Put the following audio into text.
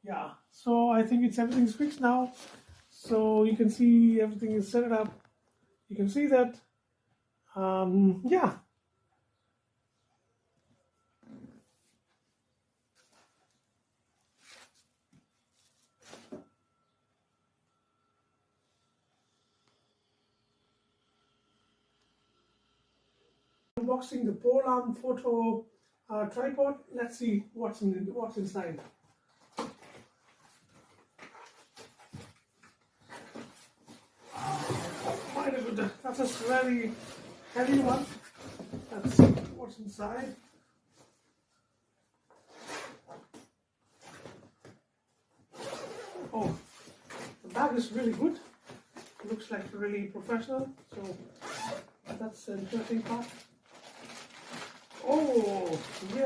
Yeah, so I think everything's fixed now. So you can see everything is set up. You can see that. Yeah. Unboxing the pole arm photo tripod. Let's see what's inside. My goodness, that's a very heavy one. Let's see what's inside. Oh, the bag is really good. It looks like really professional. So that's the interesting part. Oh, yeah.